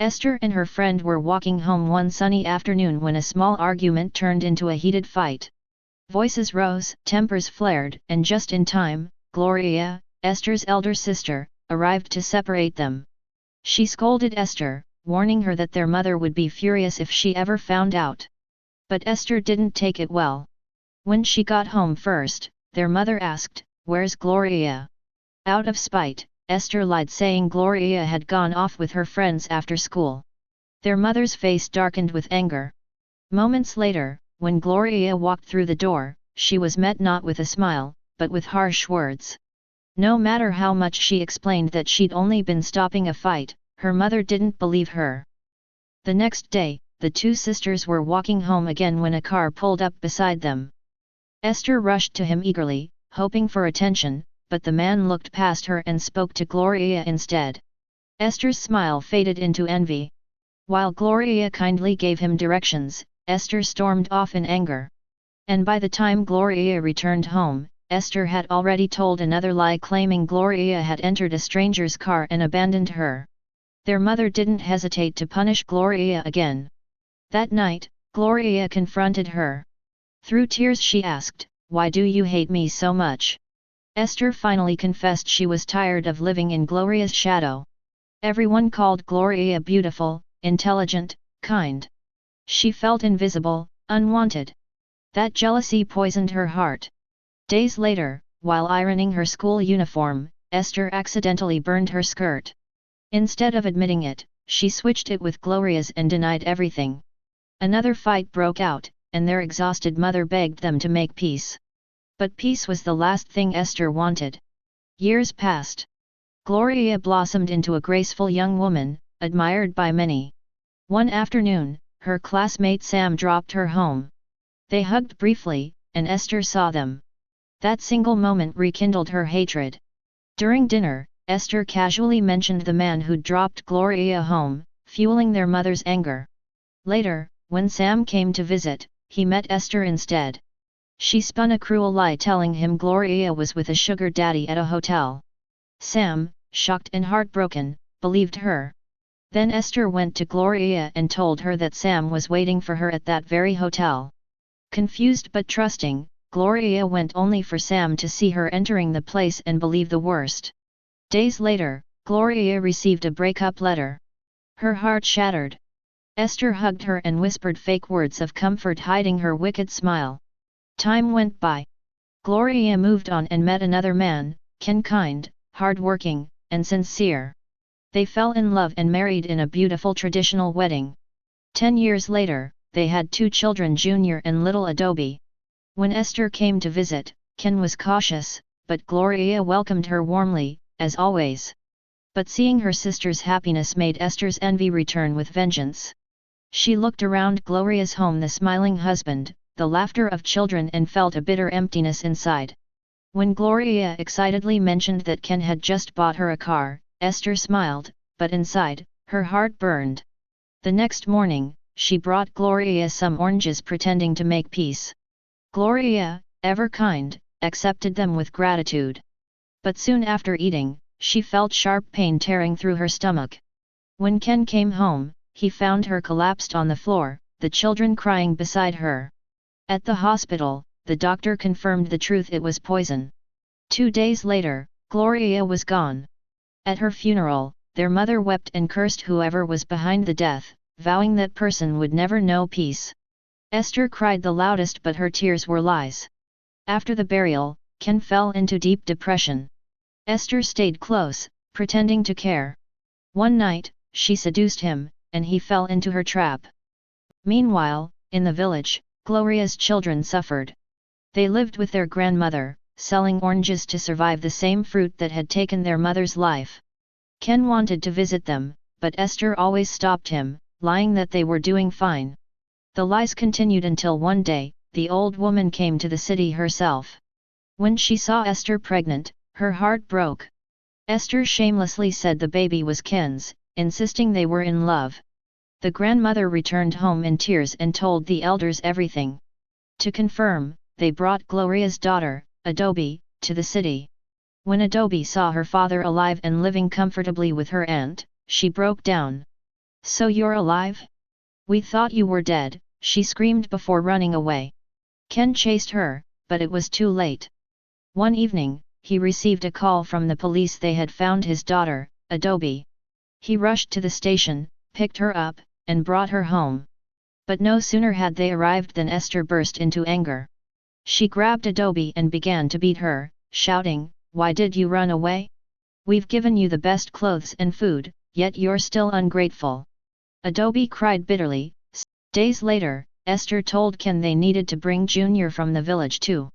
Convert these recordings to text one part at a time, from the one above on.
Esther and her friend were walking home one sunny afternoon when a small argument turned into a heated fight. Voices rose, tempers flared, and just in time, Gloria, Esther's elder sister, arrived to separate them. She scolded Esther, warning her that their mother would be furious if she ever found out. But Esther didn't take it well. When she got home first, their mother asked, "Where's Gloria?" Out of spite, Esther lied, saying Gloria had gone off with her friends after school. Their mother's face darkened with anger. Moments later, when Gloria walked through the door, she was met not with a smile, but with harsh words. No matter how much she explained that she'd only been stopping a fight, her mother didn't believe her. The next day, the two sisters were walking home again when a car pulled up beside them. Esther rushed to him eagerly, hoping for attention, but the man looked past her and spoke to Gloria instead. Esther's smile faded into envy. While Gloria kindly gave him directions, Esther stormed off in anger. And by the time Gloria returned home, Esther had already told another lie, claiming Gloria had entered a stranger's car and abandoned her. Their mother didn't hesitate to punish Gloria again. That night, Gloria confronted her. Through tears she asked, "Why do you hate me so much?" Esther finally confessed she was tired of living in Gloria's shadow. Everyone called Gloria beautiful, intelligent, kind. She felt invisible, unwanted. That jealousy poisoned her heart. Days later, while ironing her school uniform, Esther accidentally burned her skirt. Instead of admitting it, she switched it with Gloria's and denied everything. Another fight broke out, and their exhausted mother begged them to make peace. But peace was the last thing Esther wanted. Years passed. Gloria blossomed into a graceful young woman, admired by many. One afternoon, her classmate Sam dropped her home. They hugged briefly, and Esther saw them. That single moment rekindled her hatred. During dinner, Esther casually mentioned the man who'd dropped Gloria home, fueling their mother's anger. Later, when Sam came to visit, he met Esther instead. She spun a cruel lie, telling him Gloria was with a sugar daddy at a hotel. Sam, shocked and heartbroken, believed her. Then Esther went to Gloria and told her that Sam was waiting for her at that very hotel. Confused but trusting, Gloria went only for Sam to see her entering the place and believe the worst. Days later, Gloria received a breakup letter. Her heart shattered. Esther hugged her and whispered fake words of comfort, hiding her wicked smile. Time went by. Gloria moved on and met another man, Ken, kind, hard-working, and sincere. They fell in love and married in a beautiful traditional wedding. 10 years later, they had 2 children, Junior and little Adobe. When Esther came to visit, Ken was cautious, but Gloria welcomed her warmly, as always. But seeing her sister's happiness made Esther's envy return with vengeance. She looked around Gloria's home, the smiling husband, the laughter of children, and felt a bitter emptiness inside. When Gloria excitedly mentioned that Ken had just bought her a car, Esther smiled, but inside, her heart burned. The next morning, she brought Gloria some oranges, pretending to make peace. Gloria, ever kind, accepted them with gratitude. But soon after eating, she felt sharp pain tearing through her stomach. When Ken came home, he found her collapsed on the floor, the children crying beside her. At the hospital, the doctor confirmed the truth: it was poison. 2 days later, Gloria was gone. At her funeral, their mother wept and cursed whoever was behind the death, vowing that person would never know peace. Esther cried the loudest, but her tears were lies. After the burial, Ken fell into deep depression. Esther stayed close, pretending to care. One night, she seduced him, and he fell into her trap. Meanwhile, in the village, Gloria's children suffered. They lived with their grandmother, selling oranges to survive the same fruit that had taken their mother's life. Ken wanted to visit them, but Esther always stopped him, lying that they were doing fine. The lies continued until one day, the old woman came to the city herself. When she saw Esther pregnant, her heart broke. Esther shamelessly said the baby was Ken's, insisting they were in love. The grandmother returned home in tears and told the elders everything. To confirm, they brought Gloria's daughter, Adobe, to the city. When Adobe saw her father alive and living comfortably with her aunt, she broke down. So you're alive? We thought you were dead, she screamed before running away. Ken chased her, but it was too late. One evening, he received a call from the police they had found his daughter, Adobe. He rushed to the station, picked her up, and brought her home. But no sooner had they arrived than Esther burst into anger. She grabbed Adobe and began to beat her, shouting, "Why did you run away? We've given you the best clothes and food, yet you're still ungrateful." Adobe cried bitterly. Days later, Esther told Ken they needed to bring Junior from the village too.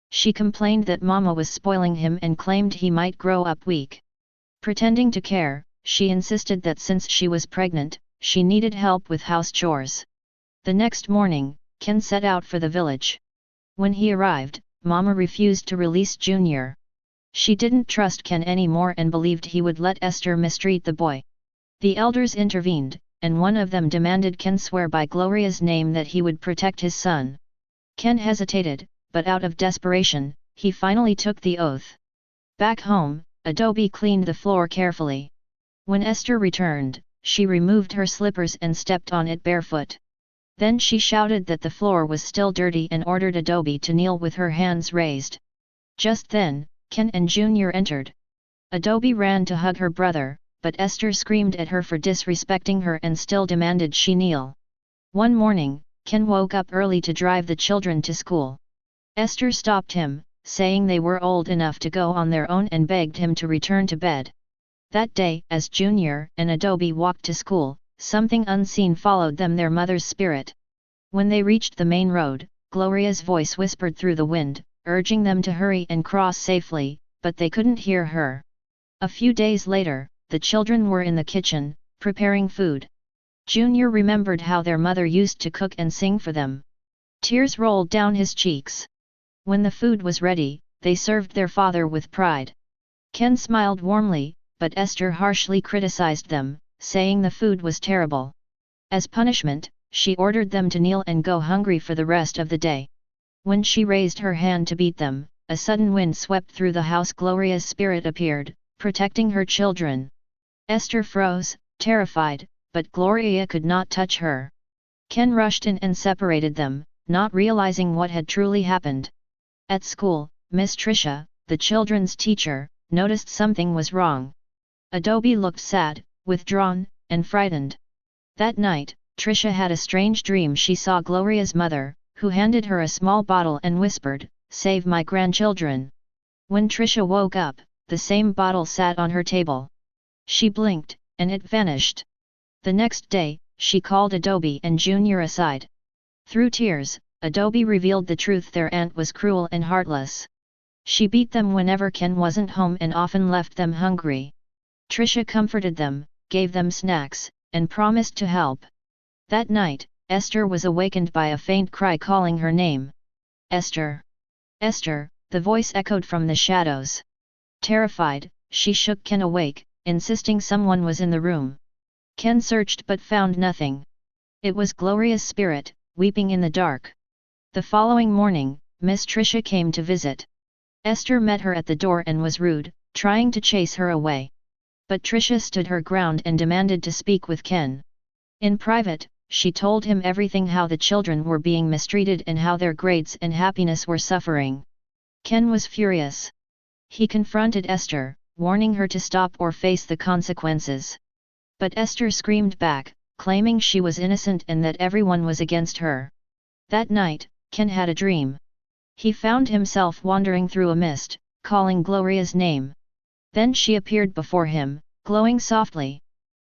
She complained that Mama was spoiling him and claimed he might grow up weak. Pretending to care, she insisted that since she was pregnant, she needed help with house chores. The next morning, Ken set out for the village. When he arrived, Mama refused to release Junior. She didn't trust Ken anymore and believed he would let Esther mistreat the boy. The elders intervened, and one of them demanded Ken swear by Gloria's name that he would protect his son. Ken hesitated, but out of desperation, he finally took the oath. Back home, Adobe cleaned the floor carefully. When Esther returned, she removed her slippers and stepped on it barefoot. Then she shouted that the floor was still dirty and ordered Adobe to kneel with her hands raised. Just then, Ken and Junior entered. Adobe ran to hug her brother, but Esther screamed at her for disrespecting her and still demanded she kneel. One morning, Ken woke up early to drive the children to school. Esther stopped him, saying they were old enough to go on their own and begged him to return to bed. That day, as Junior and Adobe walked to school, something unseen followed them, their mother's spirit. When they reached the main road, Gloria's voice whispered through the wind, urging them to hurry and cross safely, but they couldn't hear her. A few days later, the children were in the kitchen, preparing food. Junior remembered how their mother used to cook and sing for them. Tears rolled down his cheeks. When the food was ready, they served their father with pride. Ken smiled warmly, but Esther harshly criticized them, saying the food was terrible. As punishment, she ordered them to kneel and go hungry for the rest of the day. When she raised her hand to beat them, a sudden wind swept through the house. Gloria's spirit appeared, protecting her children. Esther froze, terrified, but Gloria could not touch her. Ken rushed in and separated them, not realizing what had truly happened. At school, Miss Tricia, the children's teacher, noticed something was wrong. Adobe looked sad, withdrawn, and frightened. That night, Tricia had a strange dream. She saw Gloria's mother, who handed her a small bottle and whispered, "Save my grandchildren." When Tricia woke up, the same bottle sat on her table. She blinked, and it vanished. The next day, she called Adobe and Junior aside. Through tears, Adobe revealed the truth: their aunt was cruel and heartless. She beat them whenever Ken wasn't home and often left them hungry. Tricia comforted them, gave them snacks, and promised to help. That night, Esther was awakened by a faint cry calling her name. "Esther! Esther!" the voice echoed from the shadows. Terrified, she shook Ken awake, insisting someone was in the room. Ken searched but found nothing. It was Gloria's spirit, weeping in the dark. The following morning, Miss Tricia came to visit. Esther met her at the door and was rude, trying to chase her away. But Tricia stood her ground and demanded to speak with Ken. In private, she told him everything: how the children were being mistreated and how their grades and happiness were suffering. Ken was furious. He confronted Esther, warning her to stop or face the consequences. But Esther screamed back, claiming she was innocent and that everyone was against her. That night, Ken had a dream. He found himself wandering through a mist, calling Gloria's name. Then she appeared before him, glowing softly.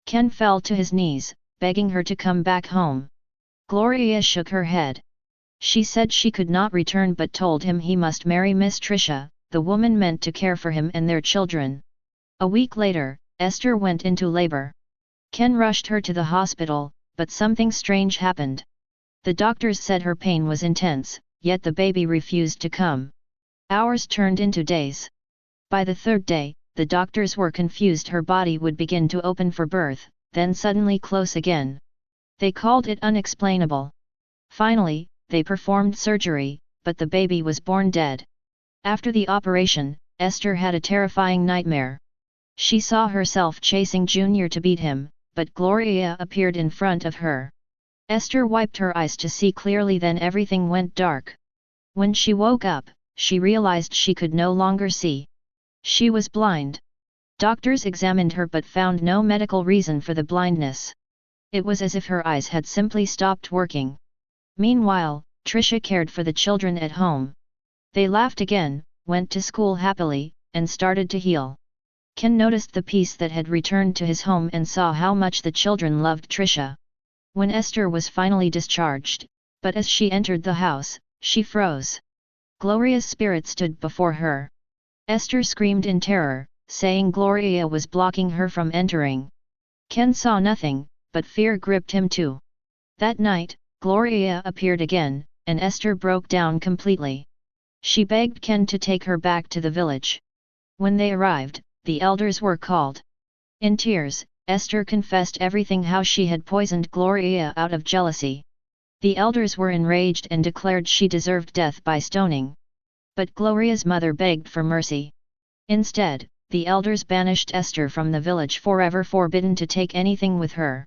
Ken fell to his knees, begging her to come back home. Gloria shook her head. She said she could not return but told him he must marry Miss Tricia, the woman meant to care for him and their children. A week later, Esther went into labor. Ken rushed her to the hospital, but something strange happened. The doctors said her pain was intense, yet the baby refused to come. Hours turned into days. By the third day, the doctors were confused. Her body would begin to open for birth, then suddenly close again. They called it unexplainable. Finally, they performed surgery, but the baby was born dead. After the operation, Esther had a terrifying nightmare. She saw herself chasing Junior to beat him, but Gloria appeared in front of her. Esther wiped her eyes to see clearly, then everything went dark. When she woke up, she realized she could no longer see. She was blind. Doctors examined her but found no medical reason for the blindness. It was as if her eyes had simply stopped working. Meanwhile, Trisha cared for the children at home. They laughed again, went to school happily, and started to heal. Ken noticed the peace that had returned to his home and saw how much the children loved Trisha. When Esther was finally discharged, but as she entered the house, she froze. Gloria's spirit stood before her. Esther screamed in terror, saying Gloria was blocking her from entering. Ken saw nothing, but fear gripped him too. That night, Gloria appeared again, and Esther broke down completely. She begged Ken to take her back to the village. When they arrived, the elders were called. In tears, Esther confessed everything, how she had poisoned Gloria out of jealousy. The elders were enraged and declared she deserved death by stoning. But Gloria's mother begged for mercy. Instead, the elders banished Esther from the village, forever forbidden to take anything with her.